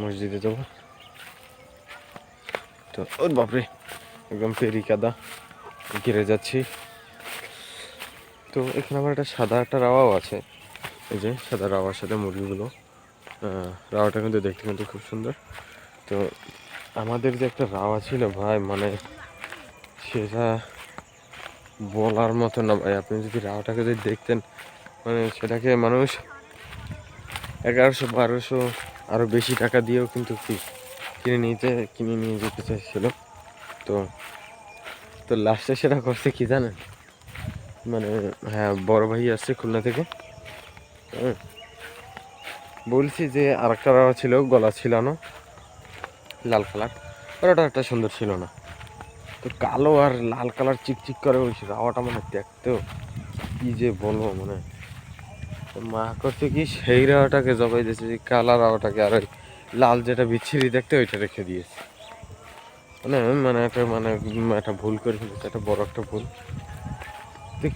মসজিদে যাব। তো ওর বাপরে একদম পেরি কাদা ঘিরে যাচ্ছি। তো এখানে আবার একটা সাদা একটা রাওয়াও আছে, এই যে সাদা রাওয়ার সাথে মুরগিগুলো। রাওয়াটা কিন্তু দেখতে কিন্তু খুব সুন্দর। তো আমাদের যে একটা রাওয়া ছিল ভাই, মানে সেটা বলার মতো না ভাই। আপনি যদি রাওয়াটাকে যদি দেখতেন, মানে সেটাকে মানুষ 1100-1200 আরও বেশি টাকা দিয়েও কিন্তু কিনে নিয়ে যেতে চাইছিল। তো তো লাস্টে সেটা করছে কি জানেন, মানে হ্যাঁ বড় ভাই আসছে খুলনা থেকে। বলছি যে আর একটা রাওয়া ছিল, গলা ছিল না, লাল কালার, ওটা একটা সুন্দর ছিল না। তো কালো আর লাল কালার চিকচিক করে ওই রাওয়াটা মানে দেখতেও কি যে বলবো, মানে মা করছে কি সেই রাওয়াটাকে জবাই দিয়েছে, যে কালা রাওয়াটাকে, আর ওই লাল যেটা বিচ্ছিরি দেখতে ওইটা রেখে দিয়েছে। মানে একটা ভুল করে ফেলেছে, একটা বড় একটা ভুল। তো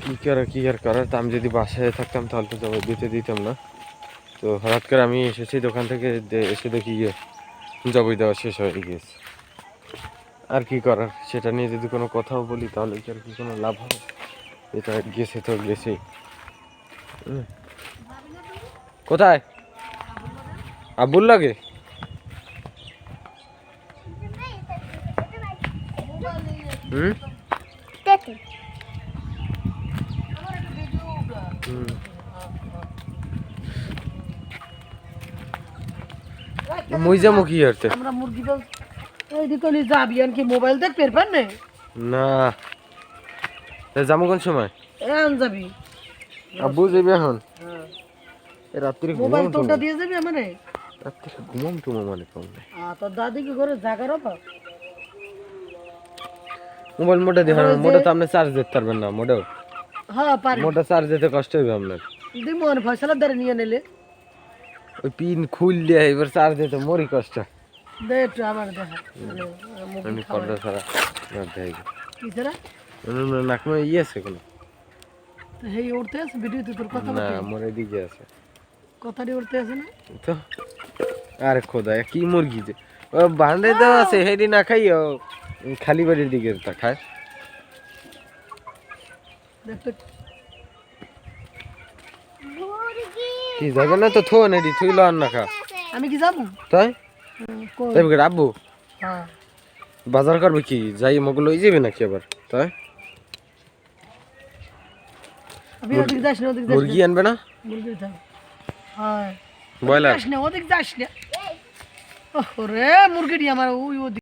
কি আর করার। তা আমি যদি বাসায় থাকতাম তাহলে তো জবাই দিতাম না। তো হঠাৎ করে আমি এসেছি দোকান থেকে, এসে দেখি গিয়ে জবাই দেওয়া শেষ হয়ে গিয়েছে। আর কি করার, সেটা নিয়ে যদি কোনো কথাও বলি তাহলে কি আর কি কোনো লাভ হবে? এটা গেছে তো গেছেই। কোথায় আব্বুর লাগে? মুই যাবো কি করতে? আমরা মুরগি বল এই দিকে নি যাবি আর কি মোবাইল দেখ পেরবেন না? না যাবো কোন সময়? এখন যাবি? আব্বু যাবে এখন? হ্যাঁ রাত্রি মোবাইল তোটা দিয়ে যাবি আমারে? রাত্রি ঘুমাম টুমো মানে কম না। তোর দাদি কি করে জাগার অভাব? মোবাইল মোটা দিয়ে মোটা তো আপনি চার্জ দিতে পারবেন না। মোটেও হ্যাঁ পারি, মোটা চার্জ দিতে কষ্ট হবে আপনার। দিমন ফয়সালা দাঁড়ে নিয়ে নিলে ওই পিন খুললে এবার চার্জ দিতে মরি কষ্ট। দে একটু আমার দেখা আমি পর্দা ছাড়া দেখ কি ছাড়া নাক মে ইয়ে আছে কোনো? হেই উঠতে আছে ভিডিওতে তোর কথা না বলতে মোর এদিকে আছে কথাটি উঠতে আছে না? তো। আরে খোদা কি মুরগি যে ও বান্ধে দেওয়া আছে, হেডি না খাইও খালি বাড়ির দিকে তা খায়। দেখতে কি যাবে না তো থো নেডি থুইলো আর না খা। আমি কি যাবো তাই কই? তাই বকে আব্বু হ্যাঁ বাজার করবে কি যাই মগ লই যাবে নাকি আবার? তাই আমি ওদিক যাস না, ওদিক যাস মুরগি আনবে না? মুরগি থাক হ্যাঁ ব্রয়লার যাস না, ওদিক যাস না। ওরে মুরগিটি আমার ওই ওদিক